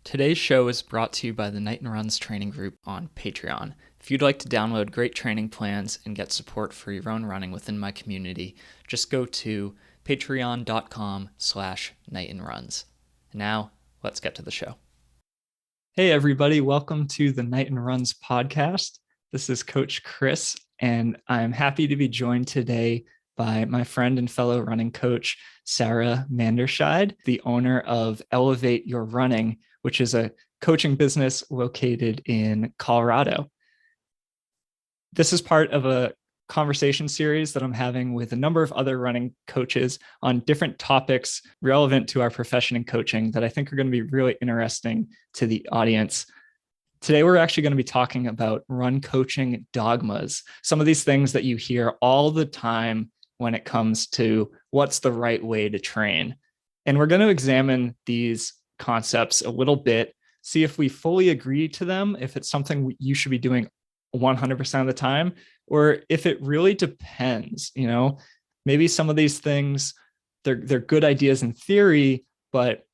Today's show is brought to you by the Knighton Runs training group on Patreon. If you'd like to download great training plans and get support for your own running within my community, just go to patreon.com/KnightonRuns. Now, let's get to the show. Hey everybody, welcome to the Knighton Runs podcast. This is Coach Chris, and I'm happy to be joined today by my friend and fellow running coach, Sara Manderscheid, the owner of Elevate Your Running, which is a coaching business located in Colorado. This is part of a conversation series that I'm having with a number of other running coaches on different topics relevant to our profession in coaching that I think are going to be really interesting to the audience. Today, we're actually going to be talking about run coaching dogmas, some of these things that you hear all the time when it comes to what's the right way to train. And we're going to examine these concepts a little bit, see if we fully agree to them, if it's something you should be doing 100% of the time, or if it really depends. Maybe some of these things, they're good ideas in theory, but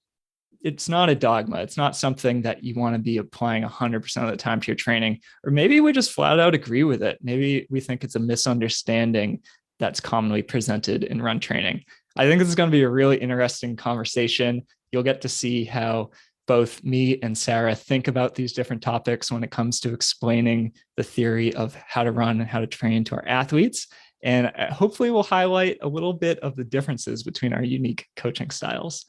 it's not a dogma. It's not something that you want to be applying 100% of the time to your training. Or maybe we just flat out agree with it. Maybe we think it's a misunderstanding that's commonly presented in run training. I think this is going to be a really interesting conversation. You'll get to see how both me and Sara think about these different topics when it comes to explaining the theory of how to run and how to train to our athletes. And hopefully we'll highlight a little bit of the differences between our unique coaching styles.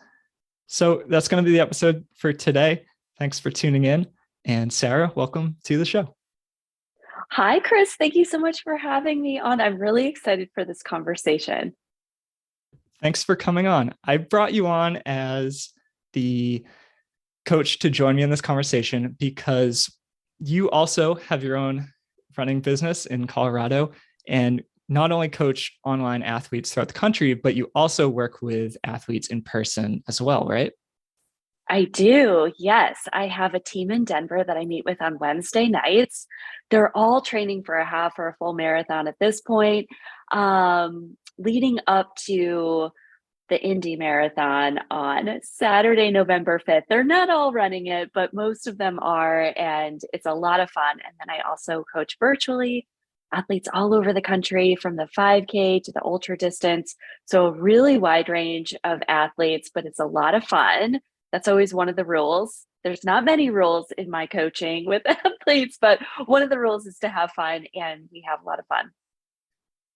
So that's going to be the episode for today. Thanks for tuning in. And Sara, welcome to the show. Hi, Chris. Thank you so much for having me on. I'm really excited for this conversation. Thanks for coming on. I brought you on as the coach to join me in this conversation because you also have your own running business in Colorado and not only coach online athletes throughout the country, but you also work with athletes in person as well, right? I do. Yes. I have a team in Denver that I meet with on Wednesday nights. They're all training for a half or a full marathon at this point, leading up to the Indy Marathon on Saturday, November 5th. They're not all running it, but most of them are, and it's a lot of fun. And then I also coach virtually athletes all over the country from the 5K to the ultra distance. So a really wide range of athletes, but it's a lot of fun. That's always one of the rules. There's not many rules in my coaching with athletes, but one of the rules is to have fun, and we have a lot of fun.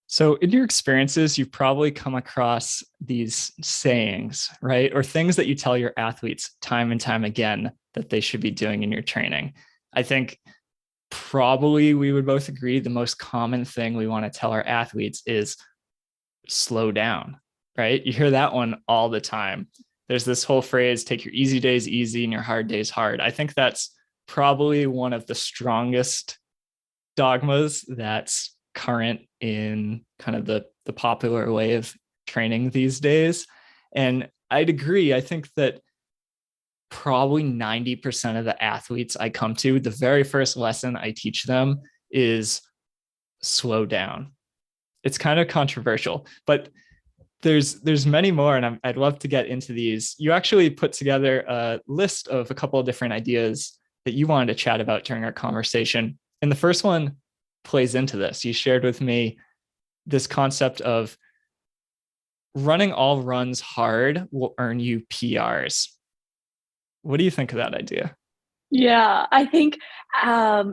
So in your experiences, you've probably come across these sayings, right? Or things that you tell your athletes time and time again that they should be doing in your training. I think probably we would both agree the most common thing we want to tell our athletes is slow down, right? You hear that one all the time. There's this whole phrase, take your easy days easy and your hard days hard. I think that's probably one of the strongest dogmas that's current in kind of the popular way of training these days. And I'd agree. I think that probably 90% of the athletes I come to, the very first lesson I teach them is slow down. It's kind of controversial, but there's many more, and I'd love to get into these. You actually put together a list of a couple of different ideas that you wanted to chat about during our conversation. And the first one plays into this. You shared with me this concept of running all runs hard will earn you PRs. What do you think of that idea? Yeah, I think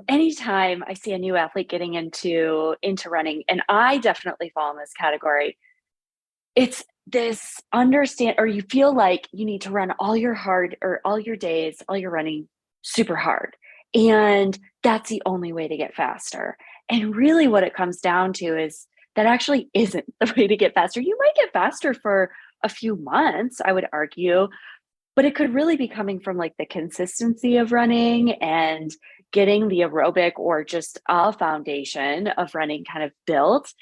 anytime I see a new athlete getting into running, and I definitely fall in this category, it's this or you feel like you need to run all your hard or all your days, all your running super hard. And that's the only way to get faster. And really what it comes down to is that actually isn't the way to get faster. You might get faster for a few months, I would argue, but it could really be coming from like the consistency of running and getting the aerobic or just a foundation of running kind of built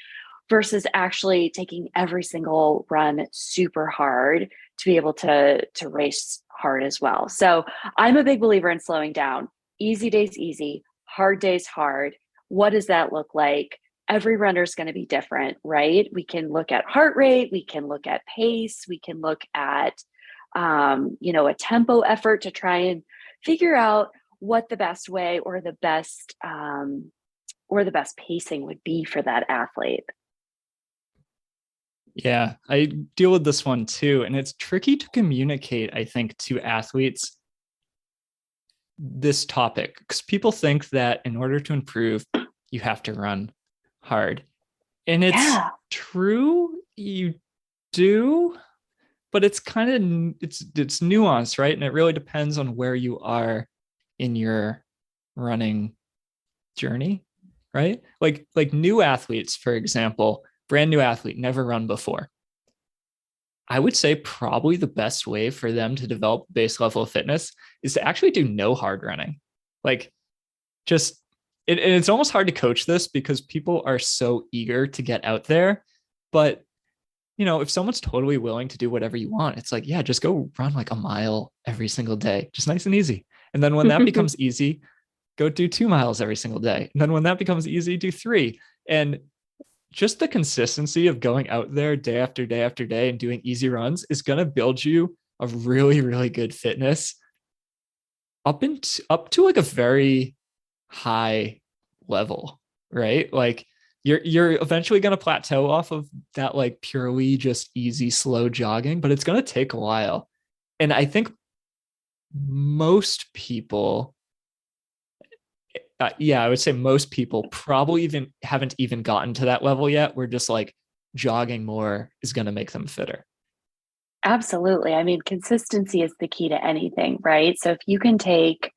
versus actually taking every single run super hard to be able to race hard as well. So I'm a big believer in slowing down. Easy days, easy, hard days, hard. What does that look like? Every runner is going to be different, right? We can look at heart rate, we can look at pace, we can look at, a tempo effort to try and figure out what the best way or the best pacing would be for that athlete. Yeah, I deal with this one too. And it's tricky to communicate, I think, to athletes this topic because people think that in order to improve, you have to run hard. And it's true, you do, but it's kind of it's nuanced, right? And it really depends on where you are in your running journey, right? Like new athletes, for example, brand new athlete, never run before. I would say probably the best way for them to develop base level of fitness is to actually do no hard running. Like just and it's almost hard to coach this because people are so eager to get out there. But if someone's totally willing to do whatever you want, it's like, yeah, just go run like a mile every single day, just nice and easy. And then when that becomes easy, go do 2 miles every single day. And then when that becomes easy, do 3. And just the consistency of going out there day after day after day and doing easy runs is going to build you a really, really good fitness up to like a very high level, right? Like you're eventually going to plateau off of that like purely just easy, slow jogging, but it's going to take a while. And I think most people, I would say most people probably haven't even gotten to that level yet. We're just like jogging more is going to make them fitter. Absolutely. I mean, consistency is the key to anything, right? So if you can take,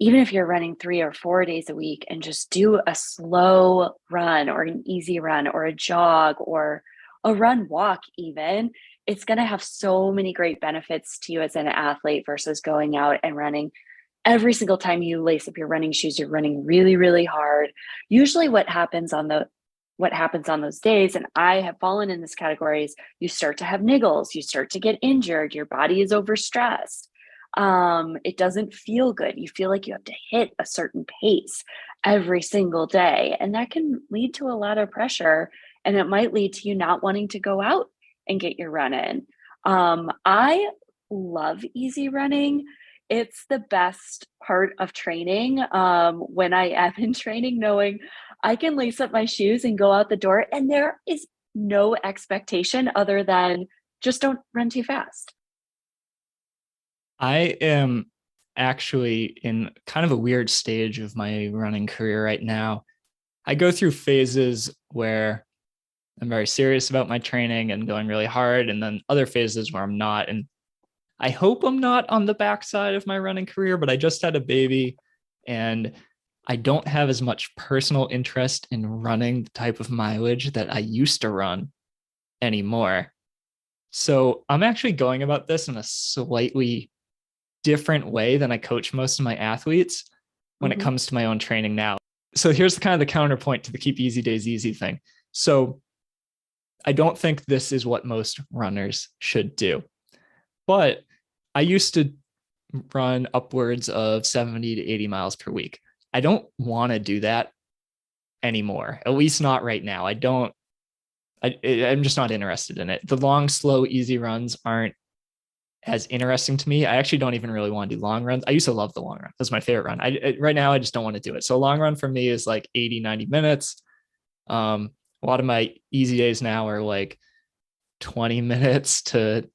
even if you're running 3 or 4 days a week and just do a slow run or an easy run or a jog or a run walk, even, it's going to have so many great benefits to you as an athlete versus going out and running. Every single time you lace up your running shoes, you're running really, really hard. Usually what happens on those days, and I have fallen in this category, is you start to have niggles, you start to get injured, your body is overstressed. It doesn't feel good. You feel like you have to hit a certain pace every single day. And that can lead to a lot of pressure. And it might lead to you not wanting to go out and get your run in. I love easy running. It's the best part of training. When I am in training, knowing I can lace up my shoes and go out the door, and there is no expectation other than just don't run too fast. I am actually in kind of a weird stage of my running career right now. I go through phases where I'm very serious about my training and going really hard, and then other phases where I'm not. And I hope I'm not on the backside of my running career, but I just had a baby and I don't have as much personal interest in running the type of mileage that I used to run anymore. So I'm actually going about this in a slightly different way than I coach most of my athletes when it comes to my own training now. So here's kind of the counterpoint to the keep easy days easy thing. So I don't think this is what most runners should do. But I used to run upwards of 70 to 80 miles per week. I don't want to do that anymore, at least not right now. I'm just not interested in it. The long, slow, easy runs aren't as interesting to me. I actually don't even really want to do long runs. I used to love the long run. That's my favorite run. Right now, I just don't want to do it. So a long run for me is like 80, 90 minutes. A lot of my easy days now are like 20 minutes to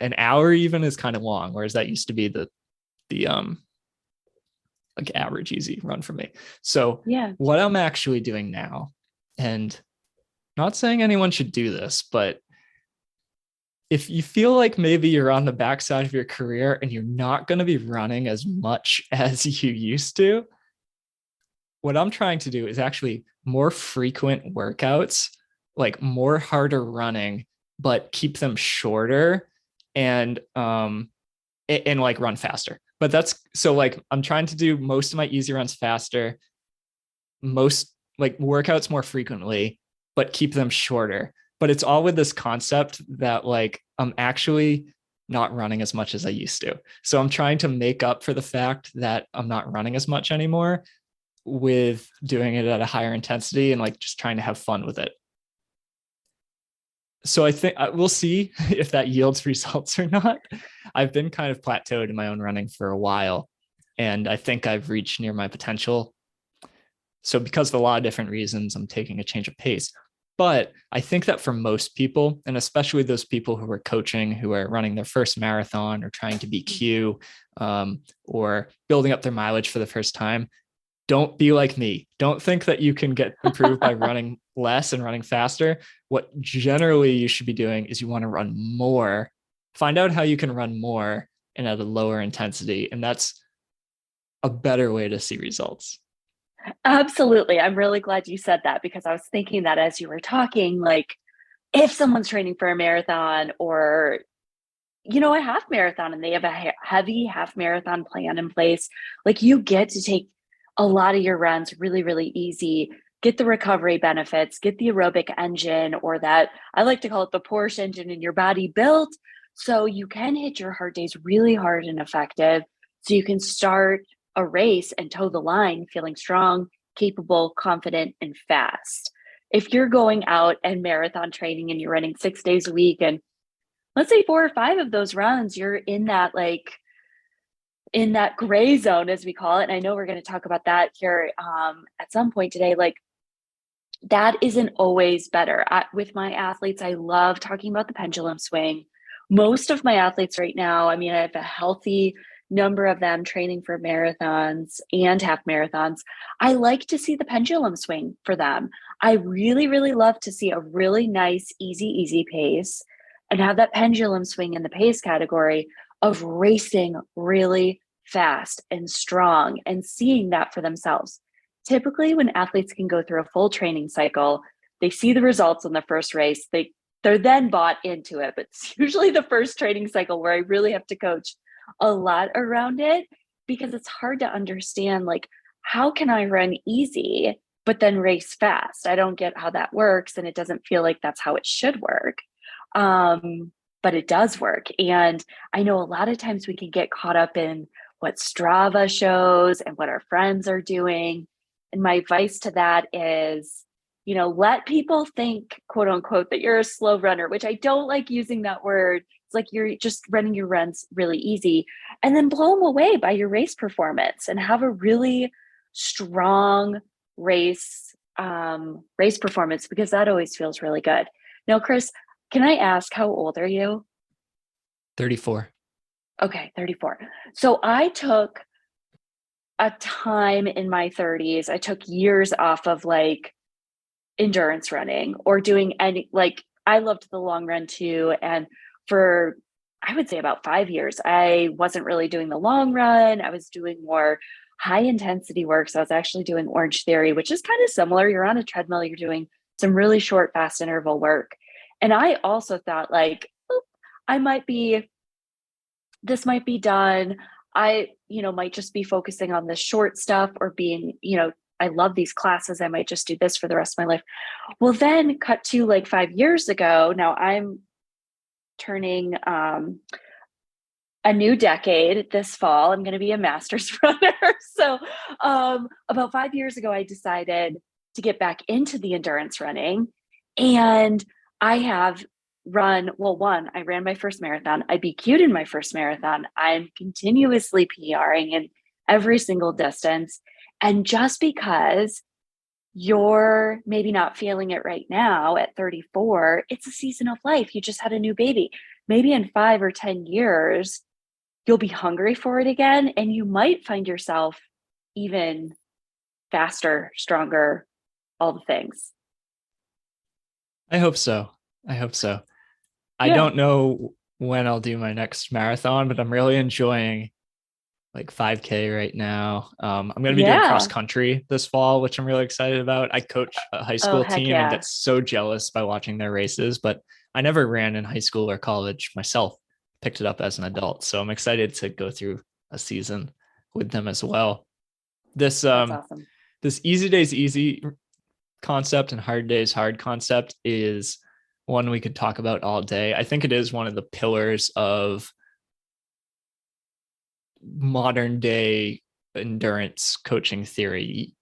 an hour even is kind of long, whereas that used to be the like average easy run for me. So what I'm actually doing now, and not saying anyone should do this, but if you feel like maybe you're on the backside of your career and you're not going to be running as much as you used to, what I'm trying to do is actually more frequent workouts, like more harder running, but keep them shorter and like run faster. But that's so like I'm trying to do most of my easy runs faster, most like workouts more frequently, but keep them shorter. But it's all with this concept that like I'm actually not running as much as I used to. So I'm trying to make up for the fact that I'm not running as much anymore with doing it at a higher intensity and like just trying to have fun with it. So I think we'll see if that yields results or not. I've been kind of plateaued in my own running for a while. and I think I've reached near my potential. So because of a lot of different reasons, I'm taking a change of pace. But I think that for most people, and especially those people who are coaching, who are running their first marathon or trying to be Q, or building up their mileage for the first time, don't be like me. Don't think that you can get improved by running less and running faster. What generally you should be doing is you want to run more. Find out how you can run more and at a lower intensity. And that's a better way to see results. Absolutely. I'm really glad you said that, because I was thinking that as you were talking, like, if someone's training for a marathon or, a half marathon, and they have a heavy half marathon plan in place, like, you get to take a lot of your runs really, really easy, get the recovery benefits, get the aerobic engine, or that I like to call it the Porsche engine in your body, built so you can hit your hard days really hard and effective. So you can start a race and toe the line feeling strong, capable, confident, and fast. If you're going out and marathon training and you're running 6 days a week, and let's say 4 or 5 of those runs, you're in that gray zone, as we call it. And I know we're going to talk about that here at some point today. Like, that isn't always better. With my athletes, I love talking about the pendulum swing. Most of my athletes right now, I mean, I have a healthy number of them training for marathons and half marathons. I like to see the pendulum swing for them. I really, really love to see a really nice, easy pace, and have that pendulum swing in the pace category of racing really fast and strong and seeing that for themselves. Typically, when athletes can go through a full training cycle, they see the results in the first race. They're then bought into it, but it's usually the first training cycle where I really have to coach a lot around it, because it's hard to understand, like, how can I run easy but then race fast? I don't get how that works, and it doesn't feel like that's how it should work. But it does work. And I know a lot of times we can get caught up in what Strava shows and what our friends are doing. And my advice to that is, let people think, quote unquote, that you're a slow runner, which I don't like using that word. It's like you're just running your runs really easy, and then blow them away by your race performance and have a really strong race performance, because that always feels really good. Now, Chris, can I ask, how old are you? 34. Okay, 34. So I took a time in my 30s, I took years off of like endurance running or doing any, like, I loved the long run too. And for, I would say, about 5 years, I wasn't really doing the long run. I was doing more high intensity work. So I was actually doing Orange Theory, which is kind of similar. You're on a treadmill, you're doing some really short, fast interval work. And I also thought, like, this might be done. I, might just be focusing on the short stuff, or being, I love these classes. I might just do this for the rest of my life. Well, then cut to like 5 years ago. Now I'm turning a new decade this fall. I'm going to be a master's runner. So about 5 years ago, I decided to get back into the endurance running. And I have run, I ran my first marathon. I BQ'd in my first marathon. I'm continuously PRing in every single distance. And just because you're maybe not feeling it right now at 34, it's a season of life. You just had a new baby. Maybe in 5 or 10 years, you'll be hungry for it again. And you might find yourself even faster, stronger, all the things. I hope so. Yeah. I don't know when I'll do my next marathon, but I'm really enjoying like 5K right now. I'm going to be doing cross country this fall, which I'm really excited about. I coach a high school team and get so jealous by watching their races, but I never ran in high school or college myself, picked it up as an adult. So I'm excited to go through a season with them as well. That's awesome. This easy days easy concept and hard days hard concept is one we could talk about all day. I think it is one of the pillars of modern day endurance coaching theory.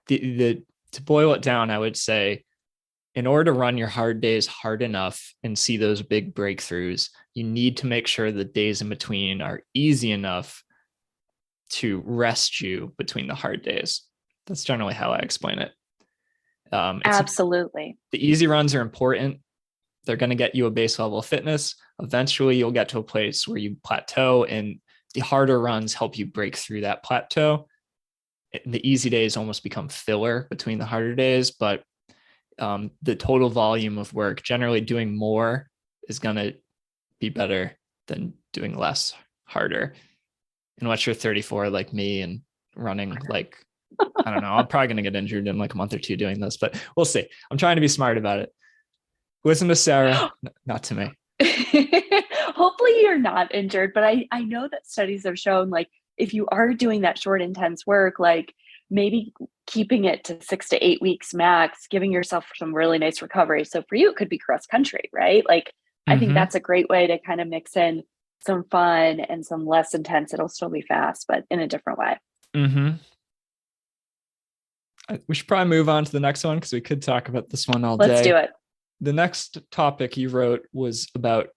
To boil it down, I would say, in order to run your hard days hard enough and see those big breakthroughs, you need to make sure the days in between are easy enough to rest you between the hard days. That's generally how I explain it. Absolutely. The easy runs are important. They're going to get you a base level of fitness. Eventually, you'll get to a place where you plateau, and the harder runs help you break through that plateau. The easy days almost become filler between the harder days, but the total volume of work, generally doing more is going to be better than doing less harder. Unless you're 34 like me and running like, I don't know, I'm probably going to get injured in like a month or two doing this, but we'll see. I'm trying to be smart about it. Listen to Sarah, not to me. Hopefully you're not injured, but I know that studies have shown, like, if you are doing that short, intense work, like maybe keeping it to 6 to 8 weeks max, giving yourself some really nice recovery. So for you, it could be cross country, right? Like, I think that's a great way to kind of mix in some fun and some less intense. It'll still be fast, but in a different way. We should probably move on to the next one because we could talk about this one all day. Let's do it. The next topic you wrote was about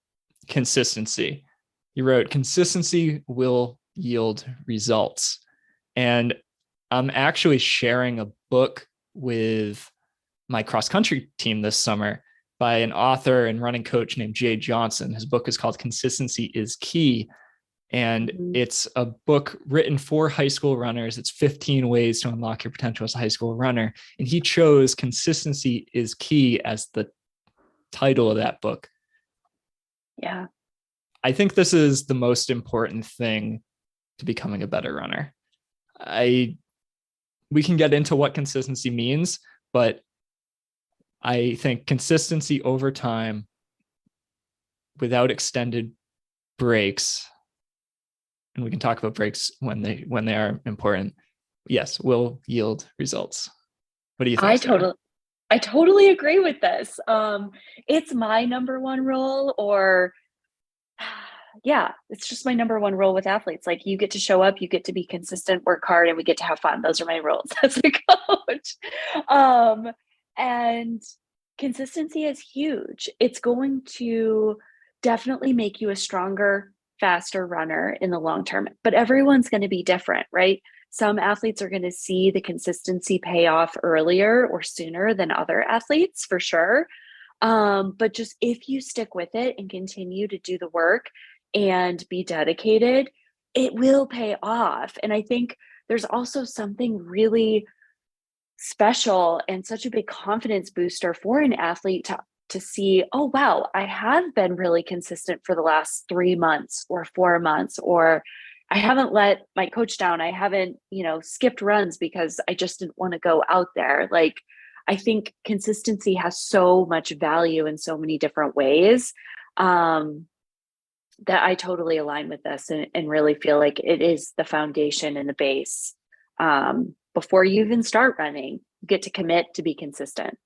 consistency. You wrote, consistency will yield results. And I'm actually sharing a book with my cross-country team this summer by an author and running coach named Jay Johnson. His book is called Consistency is Key. And it's a book written for high school runners. It's 15 ways to unlock your potential as a high school runner. And he chose Consistency is Key as the title of that book. Yeah. I think this is the most important thing to becoming a better runner. We can get into what consistency means, but I think consistency over time without extended breaks, and we can talk about breaks when they are important, yes, will yield results. What do you think, Sarah? I totally agree with this. It's my number one rule, or yeah, it's just my number one rule with athletes. Like, you get to show up, you get to be consistent, work hard, and we get to have fun. Those are my rules as a coach. And consistency is huge. It's going to definitely make you a stronger, faster runner in the long term, but everyone's going to be different, right? Some athletes are going to see the consistency pay off earlier or sooner than other athletes, for sure. But just if you stick with it and continue to do the work and be dedicated, it will pay off. And I think there's also something really special and such a big confidence booster for an athlete to see, oh, wow, I have been really consistent for the last 3 months or 4 months, or I haven't let my coach down. I haven't, skipped runs because I just didn't want to go out there. Like, I think consistency has so much value in so many different ways, that I totally align with this and really feel like it is the foundation and the base. Before you even start running, you get to commit to be consistent.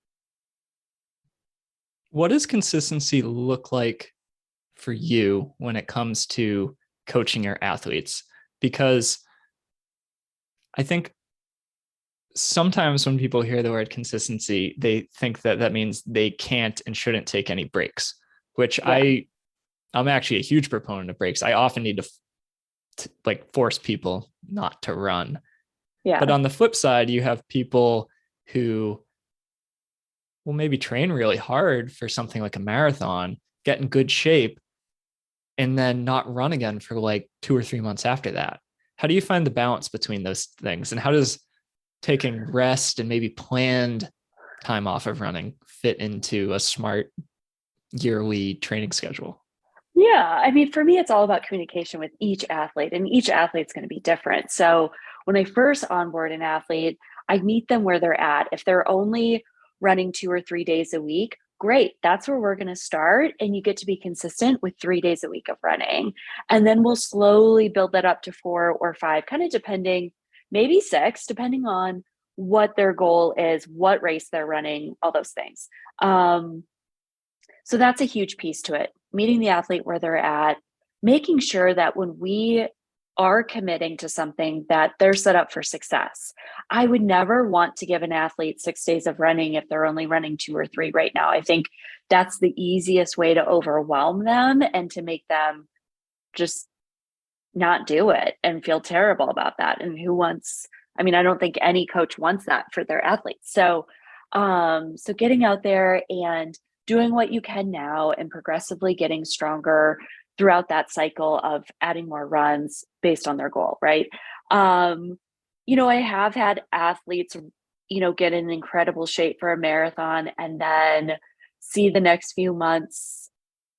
What does consistency look like for you when it comes to coaching your athletes? Because I think sometimes when people hear the word consistency, they think that means they can't and shouldn't take any breaks, which yeah. I'm actually a huge proponent of breaks. I often need to like force people not to run. Yeah. But on the flip side, you have people who will maybe train really hard for something like a marathon, get in good shape, and then not run again for like 2 or 3 months after that. How do you find the balance between those things? And how does taking rest and maybe planned time off of running fit into a smart yearly training schedule? Yeah. I mean, for me, it's all about communication with each athlete, and each athlete's going to be different. So when I first onboard an athlete, I meet them where they're at. If they're only running 2 or 3 days a week, great. That's where we're going to start. And you get to be consistent with 3 days a week of running. And then we'll slowly build that up to 4 or 5, kind of depending, maybe 6, depending on what their goal is, what race they're running, all those things. So that's a huge piece to it. Meeting the athlete where they're at, making sure that when we are committing to something, that they're set up for success. I would never want to give an athlete 6 days of running if they're only running 2 or 3 right now. I think that's the easiest way to overwhelm them and to make them just not do it and feel terrible about that. And who wants, I mean, I don't think any coach wants that for their athletes. So getting out there and doing what you can now and progressively getting stronger throughout that cycle of adding more runs based on their goal, right? I have had athletes, get in incredible shape for a marathon and then see the next few months,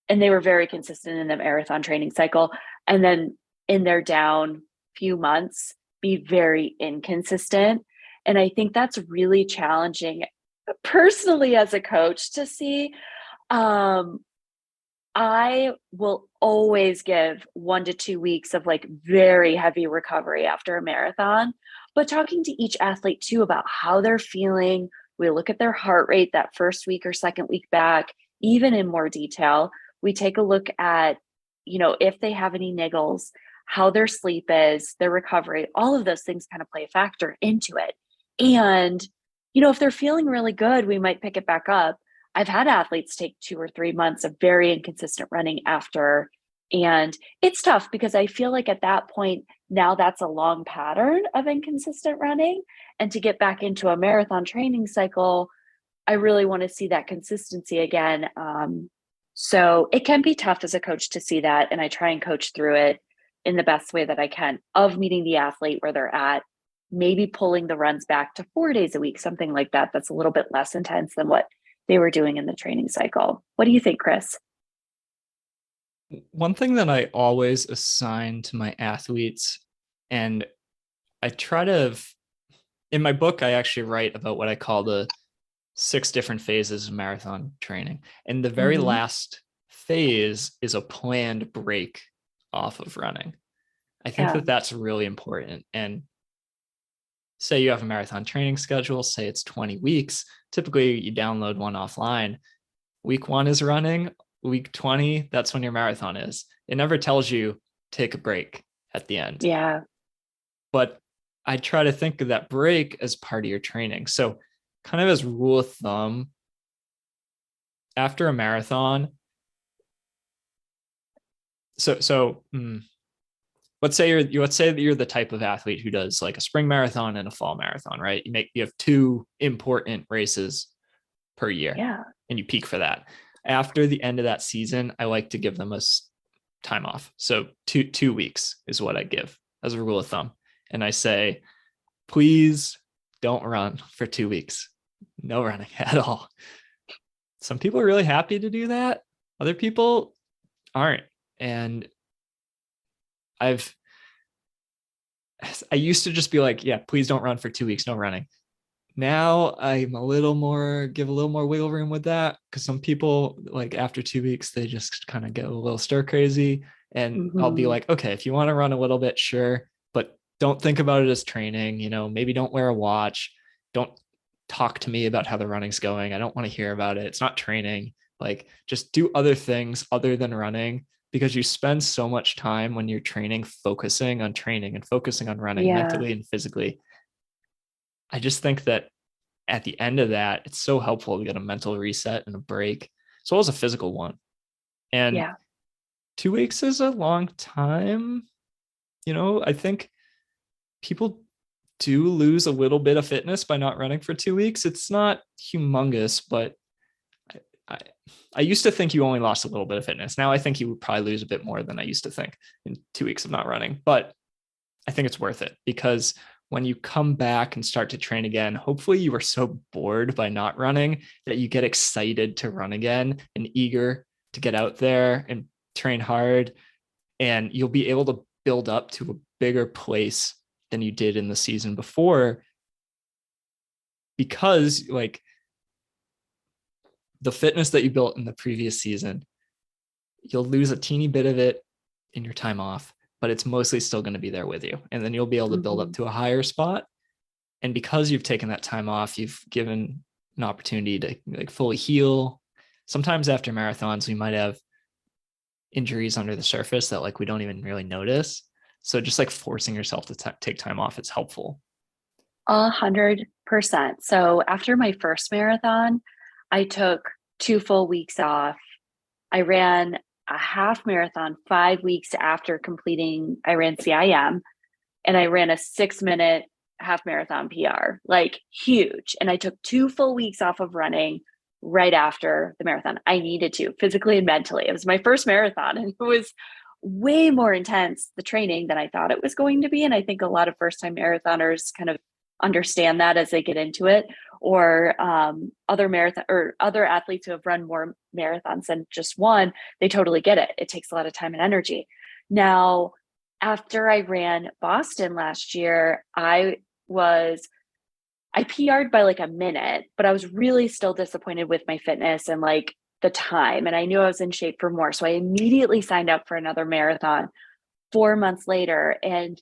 and they were very consistent in the marathon training cycle, and then in their down few months be very inconsistent. And I think that's really challenging personally as a coach to see. I will always give 1 to 2 weeks of like very heavy recovery after a marathon, but talking to each athlete too about how they're feeling. We look at their heart rate that first week or second week back, even in more detail. We take a look at, if they have any niggles, how their sleep is, their recovery, all of those things kind of play a factor into it. And, if they're feeling really good, we might pick it back up. I've had athletes take 2 or 3 months of very inconsistent running after. And it's tough because I feel like at that point, now that's a long pattern of inconsistent running. And to get back into a marathon training cycle, I really want to see that consistency again. So it can be tough as a coach to see that. And I try and coach through it in the best way that I can, of meeting the athlete where they're at, maybe pulling the runs back to 4 days a week, something like that. That's a little bit less intense than what they were doing in the training cycle. What do you think, Chris? One thing that I always assign to my athletes, and I try to, in my book, I actually write about what I call the 6 different phases of marathon training. And the very last phase is a planned break off of running. I think that that's really important. And say you have a marathon training schedule, say it's 20 weeks. Typically, you download one offline. Week 1 is running. Week 20, that's when your marathon is. It never tells you take a break at the end. Yeah. But I try to think of that break as part of your training. So kind of as rule of thumb, after a marathon, let's say that you're the type of athlete who does like a spring marathon and a fall marathon, right? You have 2 important races per year. Yeah. And you peak for that. After the end of that season, I like to give them a time off. So 2 weeks is what I give as a rule of thumb. And I say, please don't run for 2 weeks. No running at all. Some people are really happy to do that. Other people aren't. And I used to just be like, yeah, please don't run for 2 weeks, no running. Now I'm give a little more wiggle room with that, because some people, like after 2 weeks, they just kind of get a little stir crazy. And I'll be like, okay, if you want to run a little bit, sure, but don't think about it as training. Maybe don't wear a watch. Don't talk to me about how the running's going. I don't want to hear about it. It's not training. Like, just do other things other than running, because you spend so much time when you're training focusing on training and focusing on running mentally and physically. I just think that at the end of that, it's so helpful to get a mental reset and a break, as well as a physical one. And 2 weeks is a long time. I think people do lose a little bit of fitness by not running for 2 weeks. It's not humongous, but I used to think you only lost a little bit of fitness. Now I think you would probably lose a bit more than I used to think in 2 weeks of not running. But I think it's worth it, because when you come back and start to train again, hopefully you are so bored by not running that you get excited to run again and eager to get out there and train hard. And you'll be able to build up to a bigger place than you did in the season before, because like the fitness that you built in the previous season, you'll lose a teeny bit of it in your time off, but it's mostly still going to be there with you. And then you'll be able to build up to a higher spot. And because you've taken that time off, you've given an opportunity to like fully heal. Sometimes after marathons, we might have injuries under the surface that like we don't even really notice. So just like forcing yourself to take time off, it's helpful. 100%. So after my first marathon, I took 2 full weeks off. I ran a half marathon 5 weeks after completing, I ran CIM, and I ran a 6-minute half marathon PR, like huge. And I took 2 full weeks off of running right after the marathon. I needed to, physically and mentally. It was my first marathon, and it was way more intense, the training, than I thought it was going to be. And I think a lot of first time marathoners kind of understand that as they get into it, or other marathon or other athletes who have run more marathons than just one, they totally get it. It takes a lot of time and energy. Now, after I ran Boston last year, I PR'd by like a minute, but I was really still disappointed with my fitness and like the time. And I knew I was in shape for more. So I immediately signed up for another marathon 4 months later. And,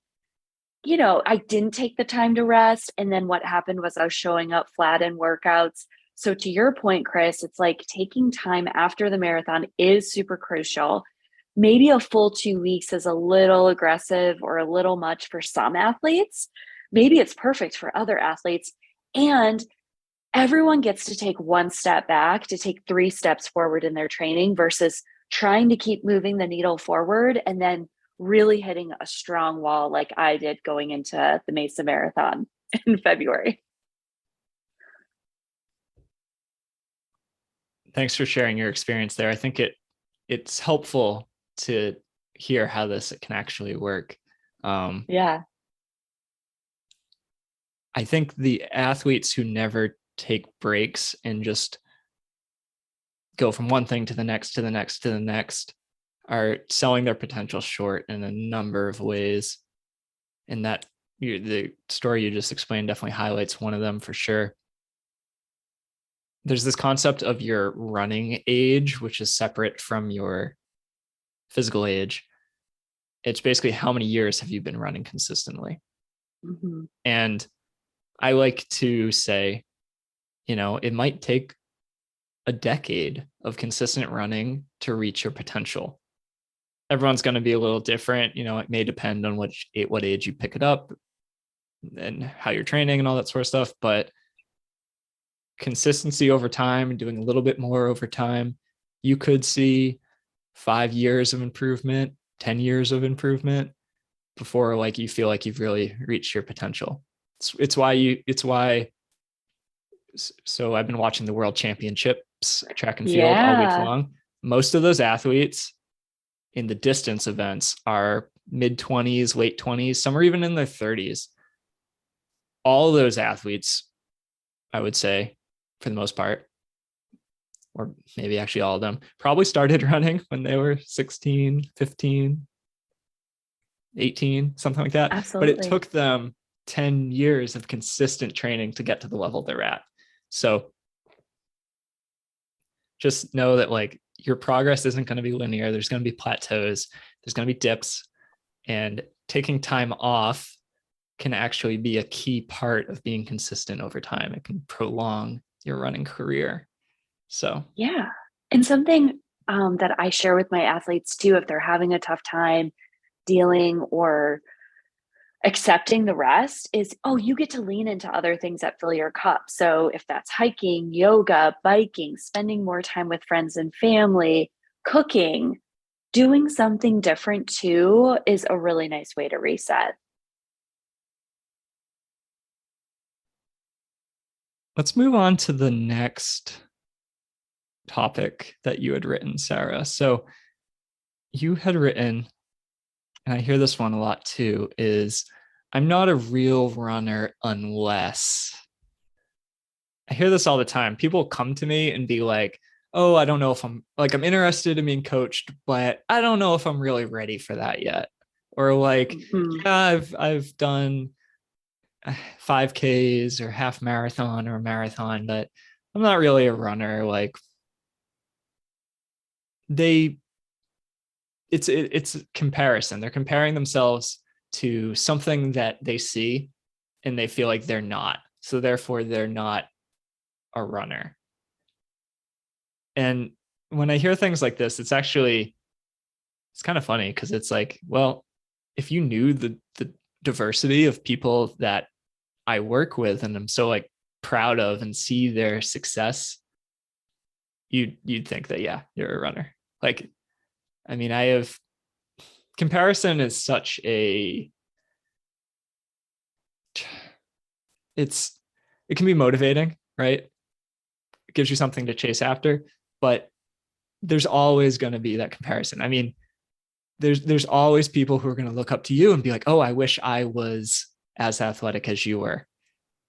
I didn't take the time to rest. And then what happened was I was showing up flat in workouts. So to your point, Chris, it's like taking time after the marathon is super crucial. Maybe a full 2 weeks is a little aggressive or a little much for some athletes. Maybe it's perfect for other athletes. And everyone gets to take one step back to take 3 steps forward in their training versus trying to keep moving the needle forward and then really hitting a strong wall like I did going into the Mesa Marathon in February. Thanks for sharing your experience there. I think it's helpful to hear how this can actually work. Yeah. I think the athletes who never take breaks and just go from one thing to the next, to the next, to the next are selling their potential short in a number of ways. And that the story you just explained definitely highlights one of them for sure. There's this concept of your running age, which is separate from your physical age. It's basically how many years have you been running consistently? Mm-hmm. And I like to say, it might take a decade of consistent running to reach your potential. Everyone's going to be a little different. It may depend on what age you pick it up and how you're training and all that sort of stuff. But consistency over time and doing a little bit more over time, you could see 5 years of improvement, 10 years of improvement before like you feel like you've really reached your potential. It's why so I've been watching the World Championships track and field all week long. Most of those athletes in the distance events are mid-20s, late 20s, some are even in their 30s. All of those athletes, I would say, for the most part, or maybe actually all of them, probably started running when they were 16, 15, 18, something like that. Absolutely. But it took them 10 years of consistent training to get to the level they're at. So just know that like your progress isn't going to be linear. There's going to be plateaus. There's going to be dips, and taking time off can actually be a key part of being consistent over time. It can prolong your running career. So, yeah. And something that I share with my athletes too, if they're having a tough time dealing or accepting the rest, is, you get to lean into other things that fill your cup. So if that's hiking, yoga, biking, spending more time with friends and family, cooking, doing something different too is a really nice way to reset. let's move on to the next topic that you had written, Sarah. So you had written, and I hear this one a lot too, is I'm not a real runner unless. I hear this all the time. People come to me and be like, oh, I don't know if I'm interested in being coached, but I don't know if I'm really ready for that yet. Or like, yeah, I've done 5Ks or half marathon or a marathon, but I'm not really a runner. Like it's comparison. They're comparing themselves to something that they see and they feel like they're not. So therefore they're not a runner. And when I hear things like this, it's kind of funny because it's like, well, if you knew the diversity of people that I work with and I'm so like proud of and see their success, you'd think that, yeah, you're a runner. Like, I mean, I have comparison is such a, it can be motivating, right? It gives you something to chase after, but there's always going to be that comparison. I mean, there's always people who are going to look up to you and be like, oh, I wish I was as athletic as you were.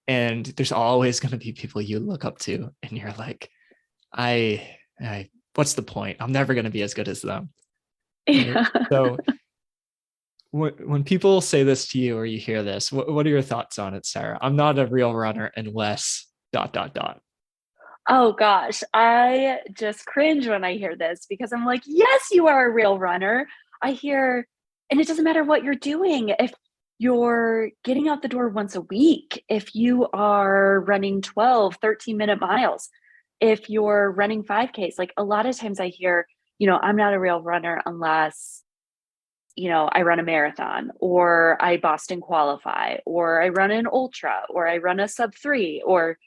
And there's always going to be people you look up to and you're like, I what's the point? I'm never going to be as good as them. Right? Yeah. So when people say this to you or you hear this, what are your thoughts on it, Sarah? I'm not a real runner unless ... Oh gosh, I just cringe when I hear this because I'm like, yes, you are a real runner. I hear, and it doesn't matter what you're doing. If you're getting out the door once a week, if you are running 12, 13-minute miles, if you're running 5Ks, like a lot of times I hear, I'm not a real runner unless, I run a marathon or I Boston qualify or I run an ultra or I run a sub 3 or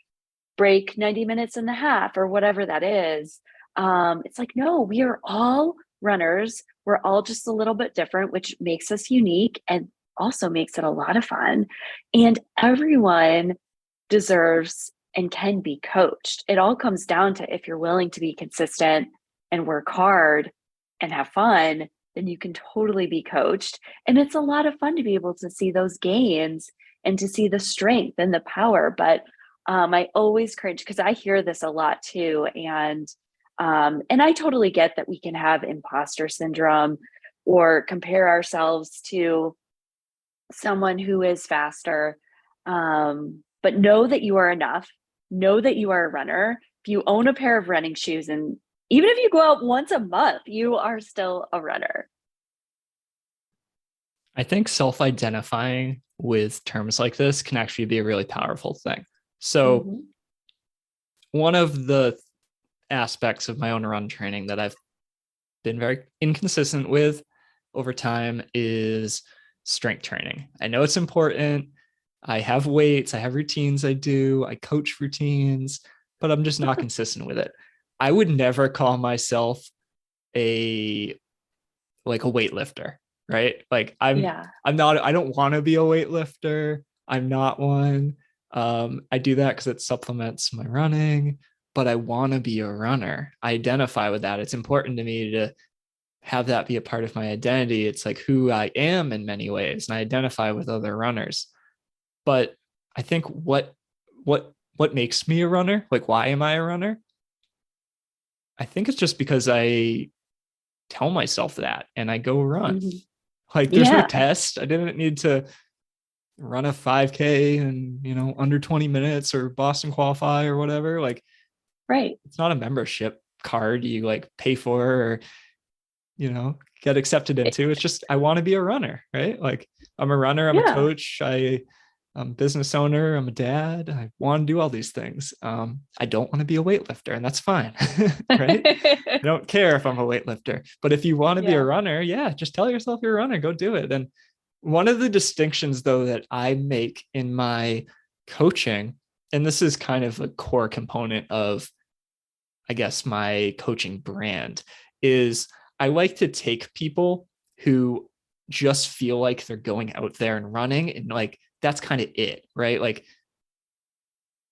break 90 minutes and a half or whatever that is. It's like, no, we are all runners. We're all just a little bit different, which makes us unique and also makes it a lot of fun. And everyone deserves and can be coached. It all comes down to if you're willing to be consistent and work hard and have fun, then you can totally be coached. And it's a lot of fun to be able to see those gains and to see the strength and the power. But I always cringe because I hear this a lot too. And I totally get that we can have imposter syndrome or compare ourselves to someone who is faster. But know that you are enough. Know that you are a runner. If you own a pair of running shoes, and even if you go out once a month, you are still a runner. I think self-identifying with terms like this can actually be a really powerful thing. So one of the aspects of my own run training that I've been very inconsistent with over time is strength training. I know it's important. I have weights, I have routines I do, I coach routines, but I'm just not consistent with it. I would never call myself a weightlifter, right? Like I'm not, I don't want to be a weightlifter. I'm not one. I do that because it supplements my running, but I want to be a runner. I identify with that. It's important to me to have that be a part of my identity. It's like who I am in many ways, and I identify with other runners. But I think what makes me a runner, like why am I a runner? I think it's just because I tell myself that and I go run. Like there's no test. I didn't need to run a 5K and under 20 minutes or Boston qualify or whatever. Like, right. It's not a membership card you like pay for or get accepted into. It's just I want to be a runner, right? Like I'm a runner, I'm a coach, I'm a business owner, I'm a dad. I want to do all these things. I don't want to be a weightlifter, and that's fine. Right? I don't care if I'm a weightlifter, but if you want to be a runner, just tell yourself you're a runner, go do it. And one of the distinctions though that I make in my coaching, and this is kind of a core component of, I guess, my coaching brand, is I like to take people who just feel like they're going out there and running and like that's kind of it, right? Like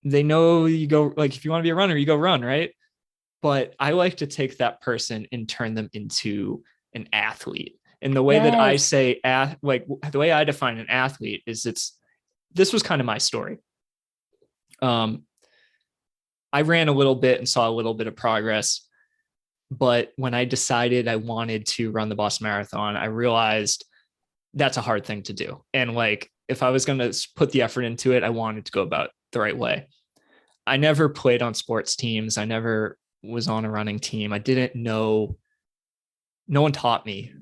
they know you go, like if you want to be a runner, you go run, right? But I like to take that person and turn them into an athlete. And the way that I say, like the way I define an athlete is this was kind of my story. I ran a little bit and saw a little bit of progress. But when I decided I wanted to run the Boston Marathon, I realized that's a hard thing to do. And like, if I was going to put the effort into it, I wanted to go about the right way. I never played on sports teams. I never was on a running team. I didn't know, no one taught me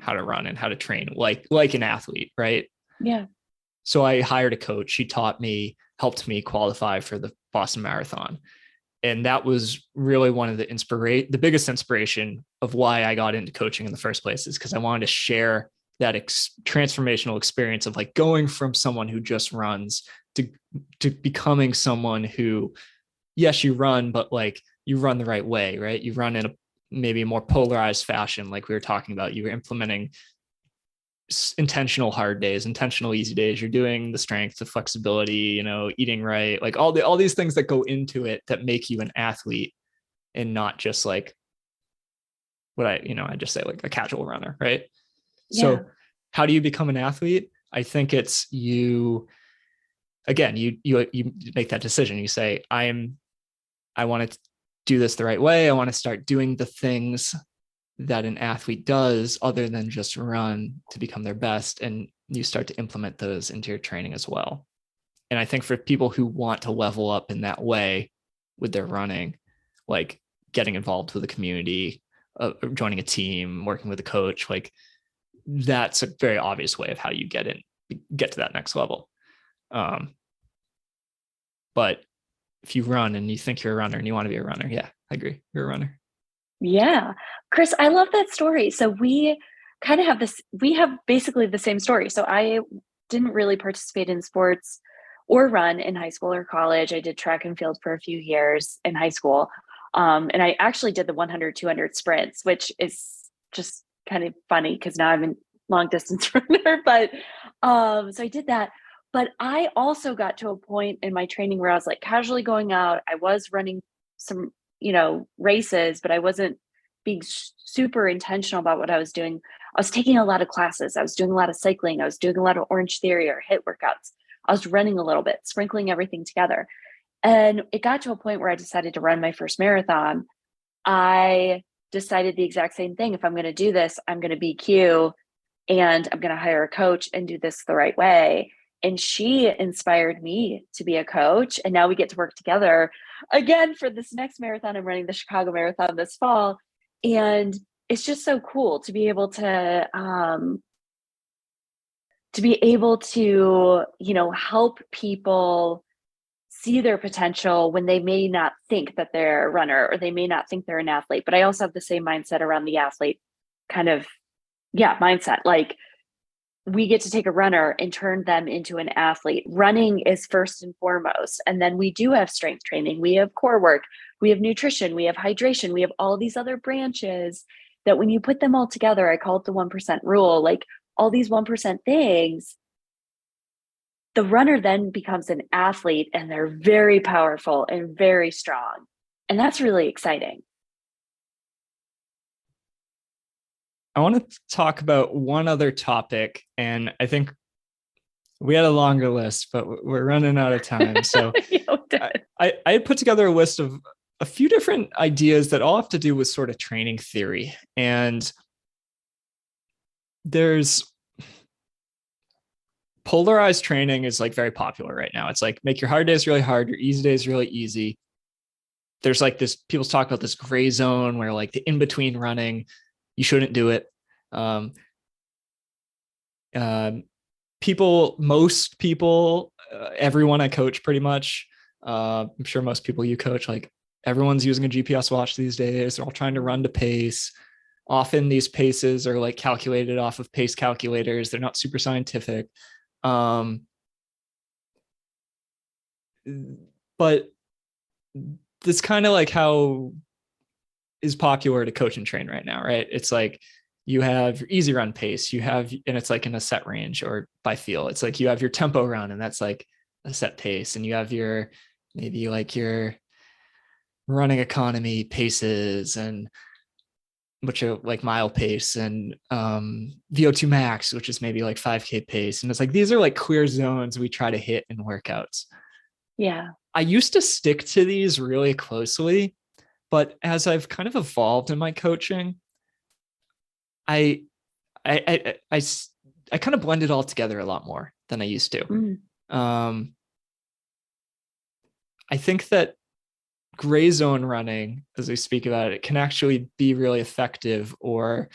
how to run and how to train like an athlete, right? Yeah. So I hired a coach. She taught me, helped me qualify for the Boston Marathon. And that was really one of the biggest inspiration of why I got into coaching in the first place, is because I wanted to share that transformational experience of like going from someone who just runs to becoming someone who, yes, you run, but like you run the right way, right? You run in maybe a more polarized fashion, like we were talking about. You were implementing intentional hard days, intentional easy days. You're doing the strength, the flexibility, eating right, like all these things that go into it that make you an athlete, and not just like what I just say, like a casual runner, right? Yeah. So how do you become an athlete? I think it's you make that decision. You say, I want to do this the right way. I want to start doing the things that an athlete does other than just run to become their best. And you start to implement those into your training as well. And I think for people who want to level up in that way with their running, like getting involved with the community, joining a team, working with a coach, like that's a very obvious way of how you get to that next level. But if you run and you think you're a runner and you want to be a runner, yeah, I agree. You're a runner. Yeah. Chris, I love that story. So we kind of we have basically the same story. So I didn't really participate in sports or run in high school or college. I did track and field for a few years in high school. And I actually did the 100, 200 sprints, which is just kind of funny because now I'm a long distance runner, but so I did that. But I also got to a point in my training where I was like casually going out. I was running some races, but I wasn't being super intentional about what I was doing. I was taking a lot of classes. I was doing a lot of cycling. I was doing a lot of Orange Theory or HIIT workouts. I was running a little bit, sprinkling everything together. And it got to a point where I decided to run my first marathon. I decided the exact same thing. If I'm going to do this, I'm going to BQ and I'm going to hire a coach and do this the right way. And she inspired me to be a coach. And now we get to work together again for this next marathon. I'm running the Chicago Marathon this fall. And it's just so cool to be able to help people see their potential when they may not think that they're a runner or they may not think they're an athlete. But I also have the same mindset around the athlete mindset. Like, we get to take a runner and turn them into an athlete. Running is first and foremost. And then we do have strength training. We have core work. We have nutrition. We have hydration. We have all these other branches that when you put them all together, I call it the 1% rule, like all these 1% things, the runner then becomes an athlete and they're very powerful and very strong. And that's really exciting. I want to talk about one other topic, and I think we had a longer list, but we're running out of time. So I put together a list of a few different ideas that all have to do with sort of training theory. And there's polarized training is like very popular right now. It's like make your hard days really hard, your easy days really easy. There's like this, people talk about this gray zone where like the in-between running, you shouldn't do it. Most people, everyone I coach pretty much, I'm sure most people you coach, like everyone's using a GPS watch these days. They're all trying to run to pace. Often these paces are like calculated off of pace calculators. They're not super scientific. But it's kind of like how is popular to coach and train right now, right? It's like you have your easy run pace, and it's like in a set range or by feel. It's like you have your tempo run, and that's like a set pace, and you have maybe like your running economy paces, and which are like mile pace, and VO2 max, which is maybe like 5K pace. And it's like, these are like clear zones we try to hit in workouts. Yeah. I used to stick to these really closely, but as I've kind of evolved in my coaching, I kind of blend it all together a lot more than I used to. Mm. I think that gray zone running, as we speak about it, can actually be really effective or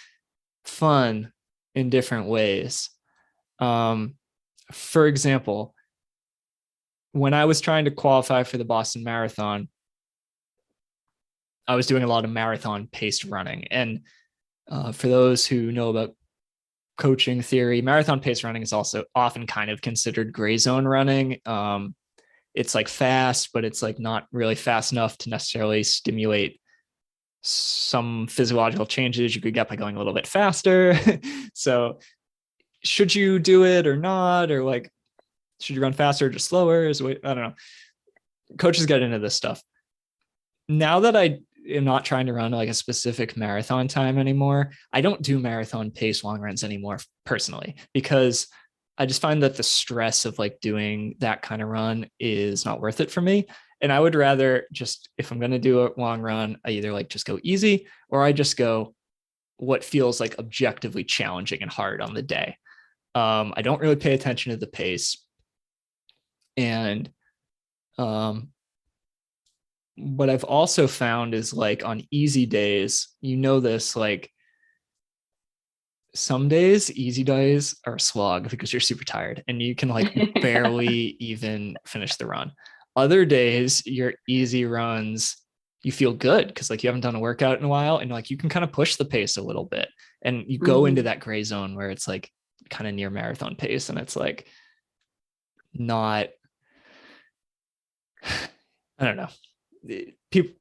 fun in different ways. For example, when I was trying to qualify for the Boston Marathon, I was doing a lot of marathon paced running. And for those who know about coaching theory, marathon paced running is also often kind of considered gray zone running. It's like fast, but it's like not really fast enough to necessarily stimulate some physiological changes you could get by going a little bit faster. So should you do it or not? Or like, should you run faster or just slower? I don't know. Coaches get into this stuff. Now that I am not trying to run like a specific marathon time anymore, I don't do marathon pace long runs anymore personally, because I just find that the stress of like doing that kind of run is not worth it for me. And I would rather just, if I'm going to do a long run, I either like just go easy, or I just go what feels like objectively challenging and hard on the day. I don't really pay attention to the pace. And what I've also found is like on easy days, this, like some days, easy days are a slog because you're super tired and you can like barely even finish the run. Other days, your easy runs, you feel good because like you haven't done a workout in a while, and like you can kind of push the pace a little bit, and you go into that gray zone where it's like kind of near marathon pace, and it's like not, I don't know. People,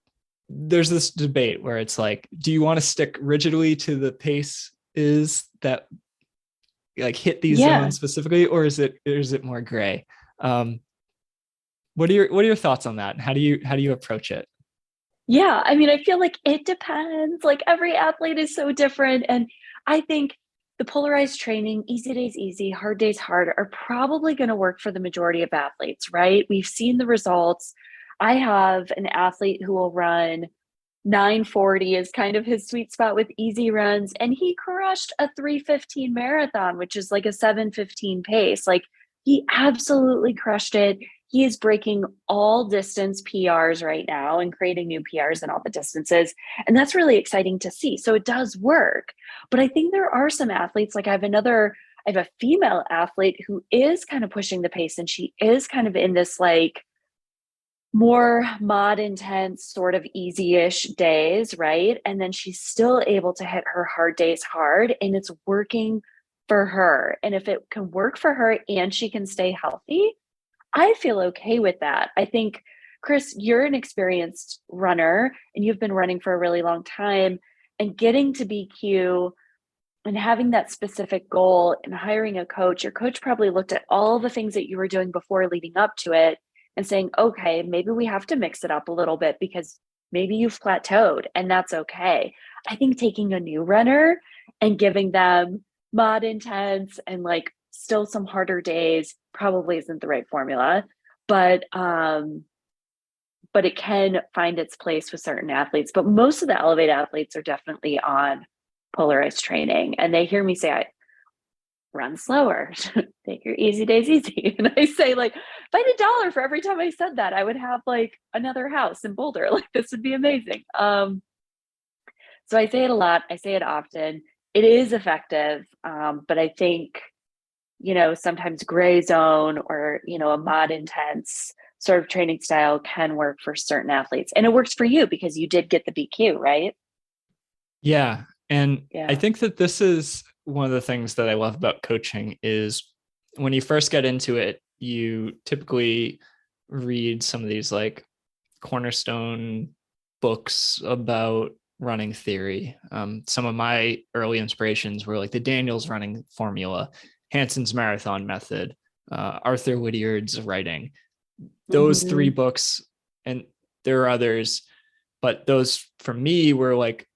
there's this debate where it's like, do you want to stick rigidly to the pace is that like hit these zones specifically, or is it more gray? What are your thoughts on that? How do you approach it? Yeah, I mean, I feel like it depends. Like every athlete is so different. And I think the polarized training, easy days easy, hard days hard, are probably going to work for the majority of athletes, right? We've seen the results. I have an athlete who will run 940 is kind of his sweet spot with easy runs. And he crushed a 3:15 marathon, which is like a 7:15 pace. Like he absolutely crushed it. He is breaking all distance PRs right now and creating new PRs in all the distances. And that's really exciting to see. So it does work. But I think there are some athletes, like I have a female athlete who is kind of pushing the pace, and she is kind of in this like more mod intense sort of easy-ish days, right? And then she's still able to hit her hard days hard, and it's working for her. And if it can work for her and she can stay healthy, I feel okay with that. I think, Chris, you're an experienced runner and you've been running for a really long time, and getting to BQ and having that specific goal and hiring a coach. Your coach probably looked at all the things that you were doing before leading up to it and saying, okay, maybe we have to mix it up a little bit because maybe you've plateaued, and that's okay. I think taking a new runner and giving them mod intense and like still some harder days probably isn't the right formula, but it can find its place with certain athletes. But most of the Elevate athletes are definitely on polarized training, and they hear me say, I run slower, take your easy days easy. And I say, like, if I had $1 for every time I said that, I would have like another house in Boulder. Like this would be amazing. So I say it a lot. I say it often. It is effective. But I think, sometimes gray zone or, a mod intense sort of training style can work for certain athletes. And it works for you because you did get the BQ, right? Yeah. And I think that this is one of the things that I love about coaching is when you first get into it, you typically read some of these like cornerstone books about running theory. Some of my early inspirations were like the Daniels running formula, Hanson's marathon method, Arthur Whittiard's writing. Those three books, and there are others, but those for me were like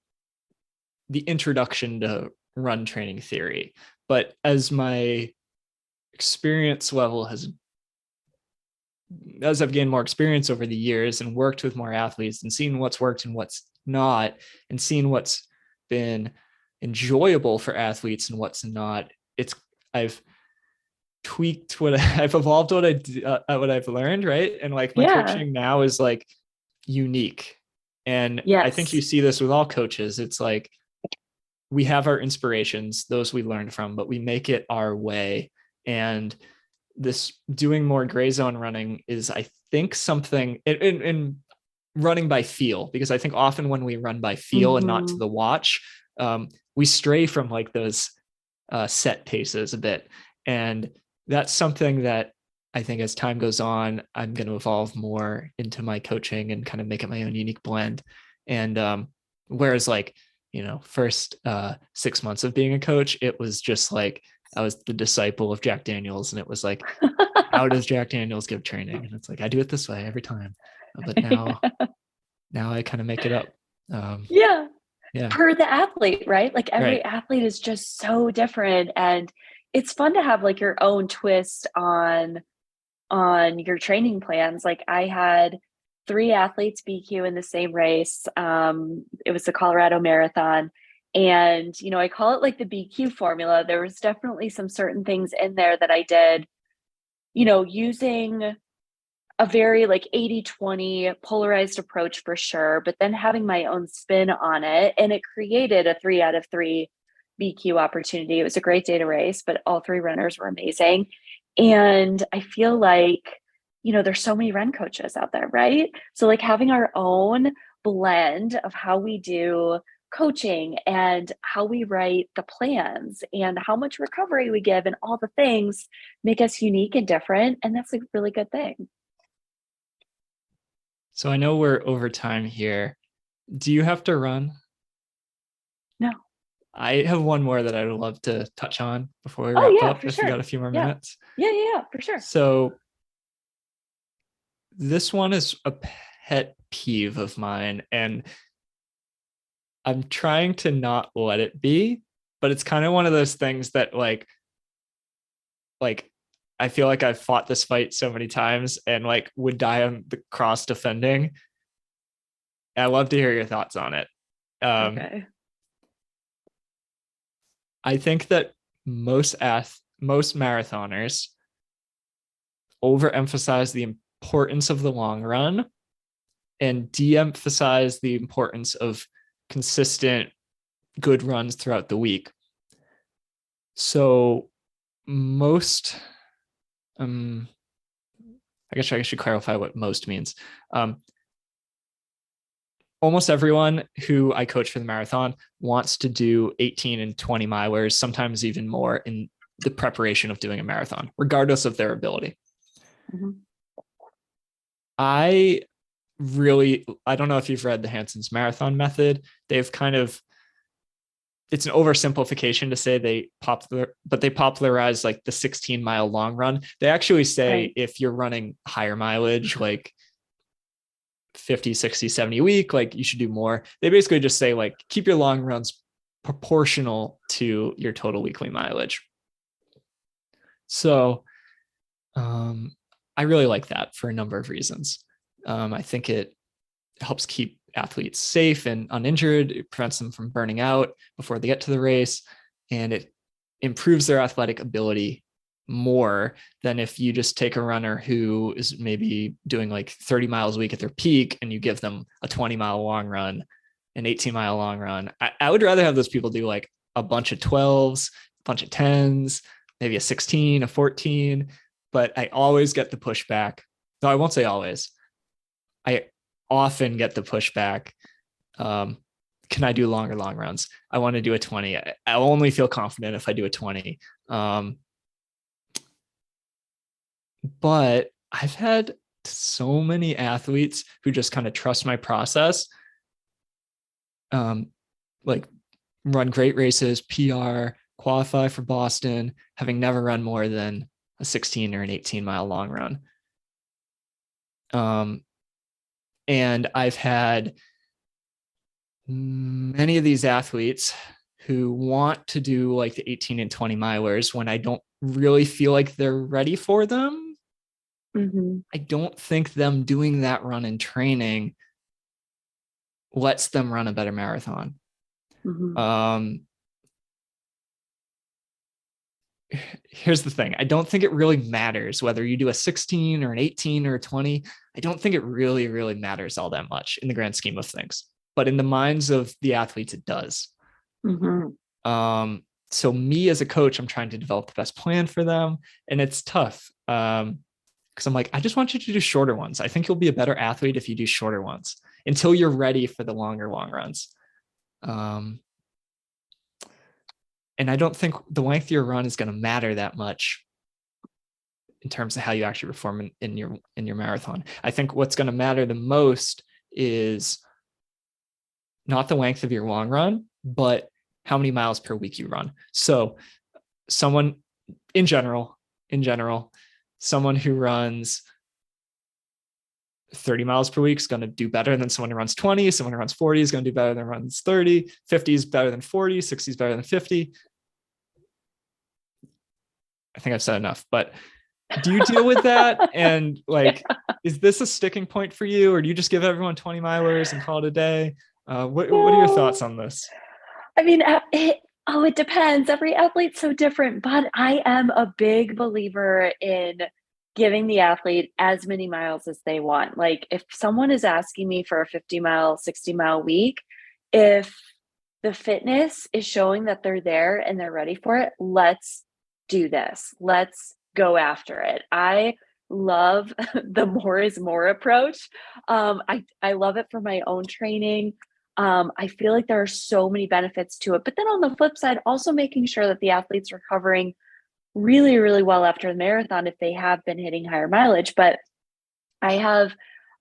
the introduction to run training theory. But as my experience level as I've gained more experience over the years and worked with more athletes and seen what's worked and what's not, and seen what's been enjoyable for athletes and what's not, I've tweaked I've evolved what I've learned, right? And like my coaching now is like unique. And I think you see this with all coaches. It's like we have our inspirations, those we learned from, but we make it our way. And this doing more gray zone running is, I think, something in running by feel, because I think often when we run by feel and not to the watch, we stray from like those set paces a bit. And that's something that I think as time goes on, I'm going to evolve more into my coaching and kind of make it my own unique blend. And Whereas like, first 6 months of being a coach, it was just like I was the disciple of Jack Daniels, and it was like, how does Jack Daniels give training? And it's like, I do it this way every time. But now I kind of make it up. Yeah. Yeah. Per the athlete, right? Like every Right. athlete is just so different. And it's fun to have like your own twist on your training plans. Like I had 3 athletes BQ in the same race. It was the Colorado Marathon. And, I call it like the BQ formula. There was definitely some certain things in there that I did, using a very like 80-20 polarized approach for sure, but then having my own spin on it. And it created a 3 out of 3 BQ opportunity. It was a great day to race, but all 3 runners were amazing. And I feel like, there's so many run coaches out there, right? So like having our own blend of how we do coaching and how we write the plans and how much recovery we give and all the things make us unique and different. And that's a really good thing. So I know we're over time here. Do you have to run? No. I have one more that I'd love to touch on before we Oh wrap yeah, up, for if you got sure. a few more Yeah. minutes. Yeah, for sure. So this one is a pet peeve of mine, and I'm trying to not let it be, but it's kind of one of those things that like I feel like I've fought this fight so many times and like would die on the cross defending. I'd love to hear your thoughts on it. Um, Okay. I think that most marathoners overemphasize the importance of the long run and de-emphasize the importance of consistent good runs throughout the week. So most, I guess I should clarify what most means. Almost everyone who I coach for the marathon wants to do 18 and 20 milers, sometimes even more in the preparation of doing a marathon, regardless of their ability. Mm-hmm. I don't know if you've read the Hanson's marathon method. They've kind of, it's an oversimplification to say they popularized like the 16-mile long run. They actually say Right. if you're running higher mileage, like 50, 60, 70 a week, like you should do more. They basically just say like, keep your long runs proportional to your total weekly mileage. So I really like that for a number of reasons. I think it helps keep athletes safe and uninjured. It prevents them from burning out before they get to the race, and it improves their athletic ability more than if you just take a runner who is maybe doing like 30 miles a week at their peak and you give them a 20-mile long run, an 18-mile long run. I would rather have those people do like a bunch of 12s, a bunch of 10s, maybe a 16, a 14, but I always get the pushback. No, I won't say always. I often get the pushback. Can I do longer long runs? I want to do a 20. I'll only feel confident if I do a 20. But I've had so many athletes who just kind of trust my process, like run great races, PR, qualify for Boston, having never run more than a 16 or an 18-mile long run. And I've had many of these athletes who want to do like the 18 and 20 milers when I don't really feel like they're ready for them. Mm-hmm. I don't think them doing that run in training lets them run a better marathon. Mm-hmm. Here's the thing. I don't think it really matters whether you do a 16 or an 18 or a 20. I don't think it really, really matters all that much in the grand scheme of things. But in the minds of the athletes, it does. Mm-hmm. So me as a coach, I'm trying to develop the best plan for them. And it's tough. Because I'm like, I just want you to do shorter ones. I think you'll be a better athlete if you do shorter ones until you're ready for the longer long runs. And I don't think the length of your run is going to matter that much in terms of how you actually perform in your marathon. I think what's going to matter the most is not the length of your long run, but how many miles per week you run. So someone in general, someone who runs 30 miles per week is going to do better than someone who runs 20. Someone who runs 40 is going to do better than runs 30. 50 is better than 40. 60 is better than 50. I think I've said enough, but do you deal with that? And like, is this a sticking point for you, or do you just give everyone 20 milers and call it a day? What are your thoughts on this? I mean, it depends. Every athlete's so different, but I am a big believer in giving the athlete as many miles as they want. Like if someone is asking me for a 50-mile, 60-mile week, if the fitness is showing that they're there and they're ready for it, let's do this. Let's go after it. I love the more is more approach. I love it for my own training. I feel like there are so many benefits to it. But then on the flip side, also making sure that the athlete's recovering really, really well after the marathon if they have been hitting higher mileage. But I have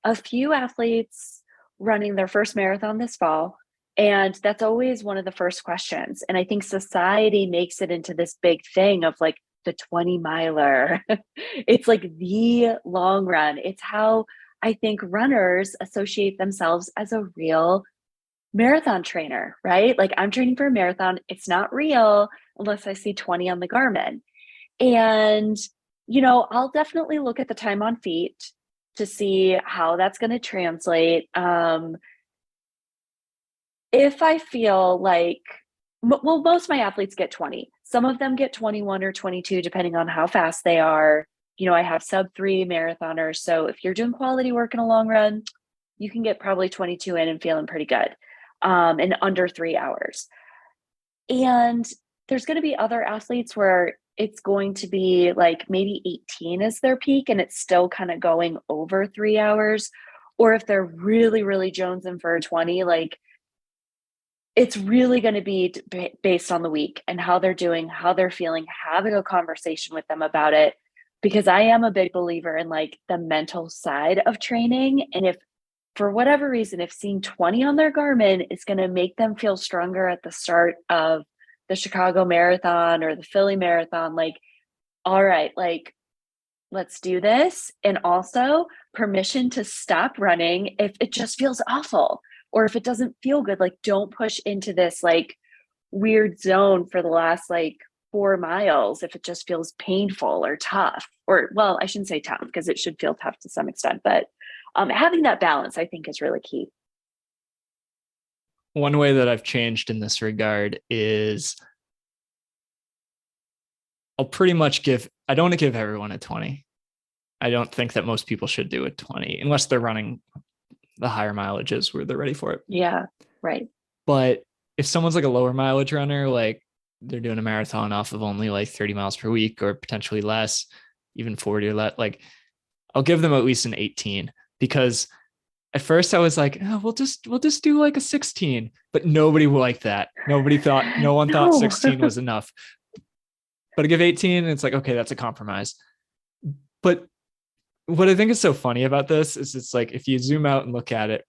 a few athletes running their first marathon this fall, and that's always one of the first questions. And I think society makes it into this big thing of like the 20 miler. It's like the long run. It's how I think runners associate themselves as a real marathon trainer, right? Like I'm training for a marathon. It's not real unless I see 20 on the Garmin. And, I'll definitely look at the time on feet to see how that's going to translate. If I feel like, most of my athletes get 20. Some of them get 21 or 22, depending on how fast they are. I have sub-3 marathoners. So if you're doing quality work in a long run, you can get probably 22 in and feeling pretty good in under 3 hours. And there's going to be other athletes where it's going to be like maybe 18 is their peak and it's still kind of going over 3 hours. Or if they're really, really jonesing for a 20, like it's really going to be based on the week and how they're doing, how they're feeling, having a conversation with them about it. Because I am a big believer in like the mental side of training. And if for whatever reason, if seeing 20 on their Garmin is going to make them feel stronger at the start of the Chicago Marathon or the Philly Marathon, like, all right, like, let's do this. And also permission to stop running if it just feels awful or if it doesn't feel good. Like, don't push into this like weird zone for the last like 4 miles if it just feels painful or tough. Or, well, I shouldn't say tough because it should feel tough to some extent, but having that balance, I think, is really key. One way that I've changed in this regard is I'll pretty much I don't want to give everyone a 20. I don't think that most people should do a 20 unless they're running the higher mileages where they're ready for it. Yeah, right. But if someone's like a lower mileage runner, like they're doing a marathon off of only like 30 miles per week or potentially less, even 40 or less, like I'll give them at least an 18. Because at first I was like, oh, we'll just do like a 16, but nobody liked that. No one thought 16 was enough. But I give 18 and it's like, okay, that's a compromise. But what I think is so funny about this is it's like, if you zoom out and look at it,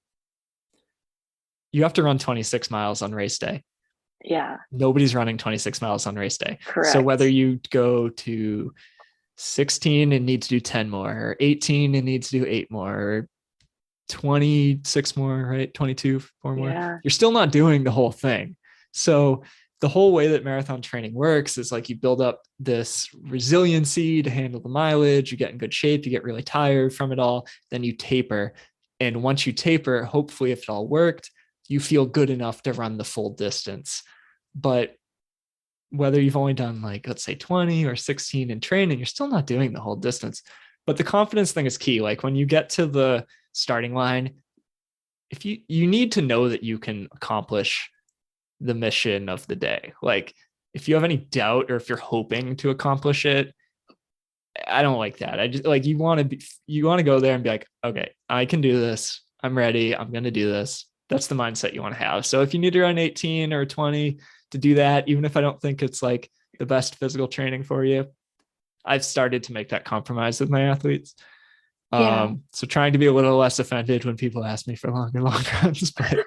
you have to run 26 miles on race day. Yeah. Nobody's running 26 miles on race day. Correct. So whether you go to 16 and need to do 10 more, or 18 and needs to do 8 more, or 26 more, right? 22, 4 more. Yeah. You're still not doing the whole thing. So the whole way that marathon training works is like you build up this resiliency to handle the mileage, you get in good shape, you get really tired from it all, then you taper. And once you taper, hopefully if it all worked, you feel good enough to run the full distance. But whether you've only done like, let's say 20 or 16 in training, you're still not doing the whole distance. But the confidence thing is key. Like when you get to the starting line, if you need to know that you can accomplish the mission of the day. Like if you have any doubt or if you're hoping to accomplish it, I don't like that. I just like, you want to go there and be like, okay, I can do this. I'm ready. I'm going to do this. That's the mindset you want to have. So if you need to run 18 or 20 to do that, even if I don't think it's like the best physical training for you, I've started to make that compromise with my athletes. Yeah. So trying to be a little less offended when people ask me for long runs, but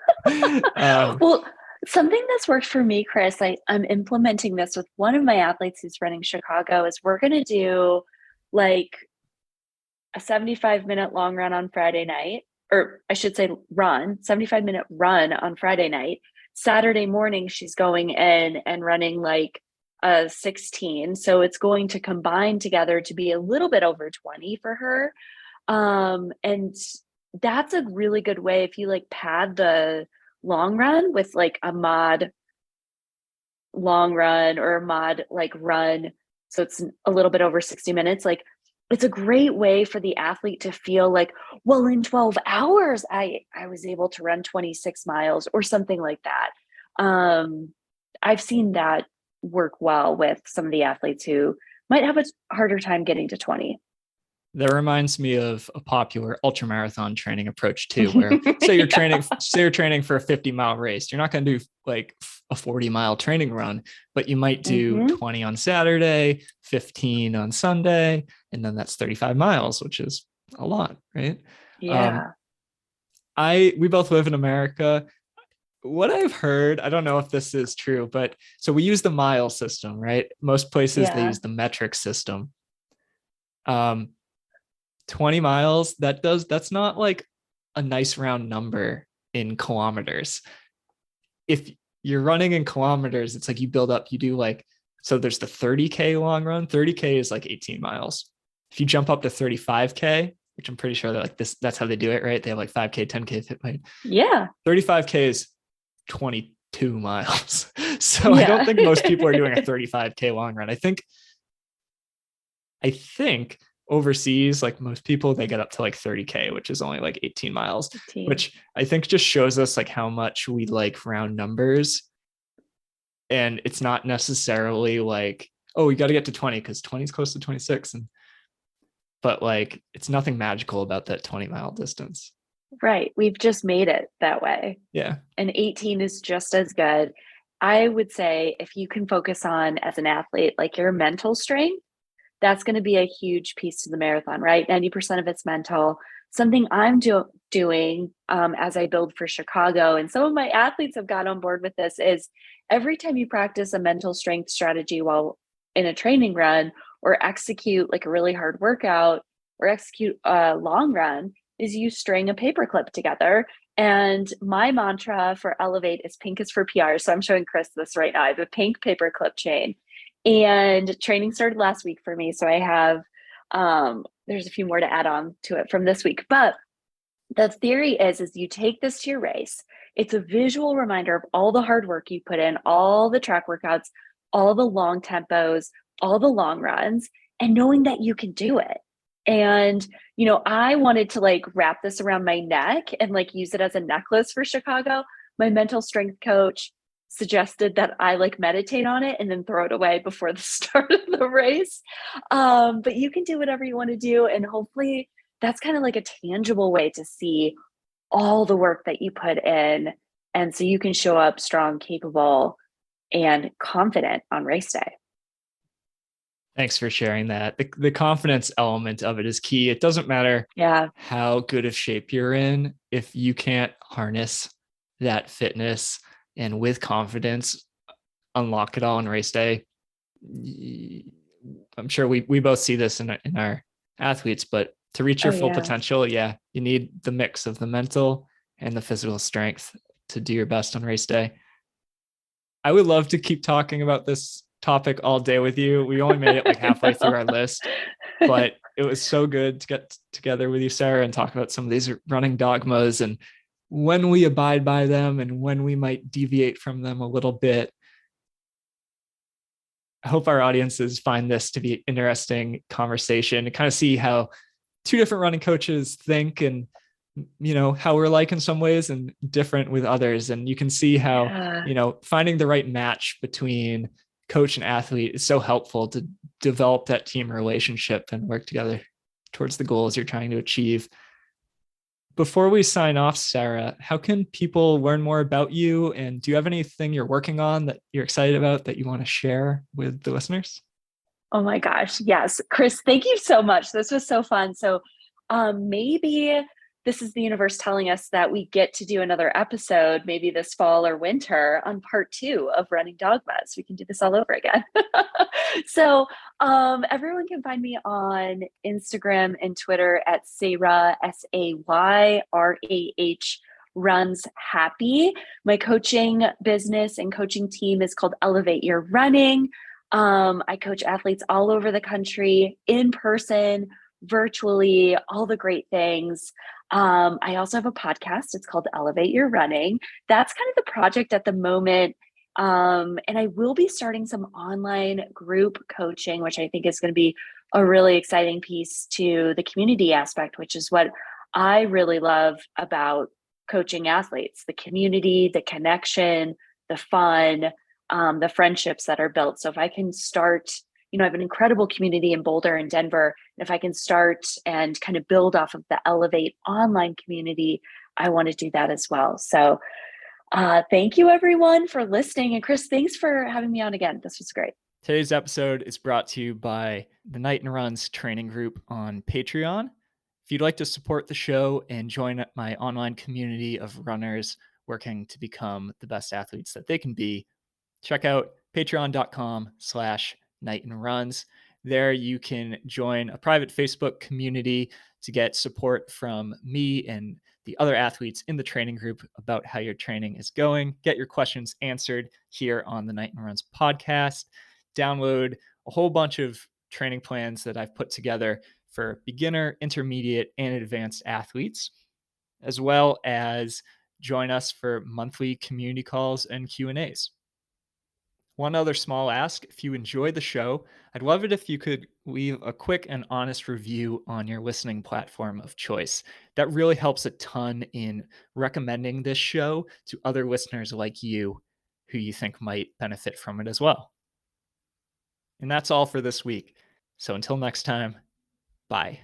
Well, something that's worked for me, Chris, I'm implementing this with one of my athletes who's running Chicago, is we're going to do like a 75-minute long run on Friday night, or I should say 75-minute run on Friday night. Saturday morning, she's going in and running like a 16. So it's going to combine together to be a little bit over 20 for her. And that's a really good way if you like pad the long run with like a mod long run or a mod like run. So it's a little bit over 60 minutes. Like it's a great way for the athlete to feel like, well, in 12 hours, I was able to run 26 miles or something like that. I've seen that work well with some of the athletes who might have a harder time getting to 20. That reminds me of a popular ultramarathon training approach too, where say you're training for a 50-mile race. You're not going to do like a 40-mile training run, but you might do 20 on Saturday, 15 on Sunday, and then that's 35 miles, which is a lot, right? Yeah. We both live in America. What I've heard, I don't know if this is true, but so we use the mile system, right? Most places they use the metric system. 20 miles, that's not like a nice round number in kilometers. If you're running in kilometers, it's like you build up, you do like, so there's the 30K long run. 30K is like 18 miles. If you jump up to 35K, which I'm pretty sure that like that's how they do it, right? They have like 5K, 10K, right? Yeah. 35K is 22 miles. So I don't think most people are doing a 35K long run. I think overseas, like most people, they get up to like 30K, which is only like 18 miles, 18. Which I think just shows us like how much we like round numbers. And it's not necessarily like, oh, we got to get to 20 because 20 is close to 26. But like, it's nothing magical about that 20-mile distance. Right. We've just made it that way. Yeah. And 18 is just as good. I would say if you can focus on, as an athlete, like your mental strength, that's going to be a huge piece to the marathon, right? 90% of it's mental. Something I'm doing as I build for Chicago, and some of my athletes have got on board with this, is every time you practice a mental strength strategy while in a training run or execute like a really hard workout or execute a long run, is you string a paperclip together. And my mantra for Elevate is pink is for PR. So I'm showing Chris this right now. I have a pink paperclip chain. And training started last week for me. So I have, there's a few more to add on to it from this week. But the theory is you take this to your race. It's a visual reminder of all the hard work you put in, all the track workouts, all the long tempos, all the long runs, and knowing that you can do it. And, you know, I wanted to like wrap this around my neck and like use it as a necklace for Chicago. My mental strength coach suggested that I like meditate on it and then throw it away before the start of the race. But you can do whatever you want to do. And hopefully that's kind of like a tangible way to see all the work that you put in. And so you can show up strong, capable, and confident on race day. Thanks for sharing that. The confidence element of it is key. It doesn't matter how good of shape you're in. If you can't harness that fitness and with confidence, unlock it all on race day. I'm sure we both see this in our athletes, but to reach your full potential, you need the mix of the mental and the physical strength to do your best on race day. I would love to keep talking about this topic all day with you. We only made it like halfway through our list, but it was so good to get together with you, Sarah, and talk about some of these running dogmas and when we abide by them and when we might deviate from them a little bit. I hope our audiences find this to be an interesting conversation to kind of see how two different running coaches think and, you know, how we're like in some ways and different with others. And you can see how, you know, finding the right match between coach and athlete is so helpful to develop that team relationship and work together towards the goals you're trying to achieve. Before we sign off, Sarah, how can people learn more about you? And do you have anything you're working on that you're excited about that you want to share with the listeners? Oh my gosh. Yes. Chris, thank you so much. This was so fun. So maybe this is the universe telling us that we get to do another episode, maybe this fall or winter, on part 2 of running Dogmas. We can do this all over again. So everyone can find me on Instagram and Twitter at Sarah, SAYRAH runs happy. My coaching business and coaching team is called Elevate Your Running. I coach athletes all over the country, in person, virtually, all the great things. I also have a podcast. It's called Elevate Your Running. That's kind of the project at the moment. And I will be starting some online group coaching, which I think is going to be a really exciting piece to the community aspect, which is what I really love about coaching athletes: the community, the connection, the fun, the friendships that are built. So if I can start, I have an incredible community in Boulder and Denver. And if I can start and kind of build off of the Elevate online community, I want to do that as well. So thank you everyone for listening. And Chris, thanks for having me on again. This was great. Today's episode is brought to you by the Knighton Runs training group on Patreon. If you'd like to support the show and join my online community of runners working to become the best athletes that they can be, check out patreon.com/KnightonRuns. There you can join a private Facebook community to get support from me and the other athletes in the training group about how your training is going. Get your questions answered here on the Knighton Runs podcast. Download a whole bunch of training plans that I've put together for beginner, intermediate, and advanced athletes, as well as join us for monthly community calls and Q&As. One other small ask: if you enjoy the show, I'd love it if you could leave a quick and honest review on your listening platform of choice. That really helps a ton in recommending this show to other listeners like you who you think might benefit from it as well. And that's all for this week. So until next time, bye.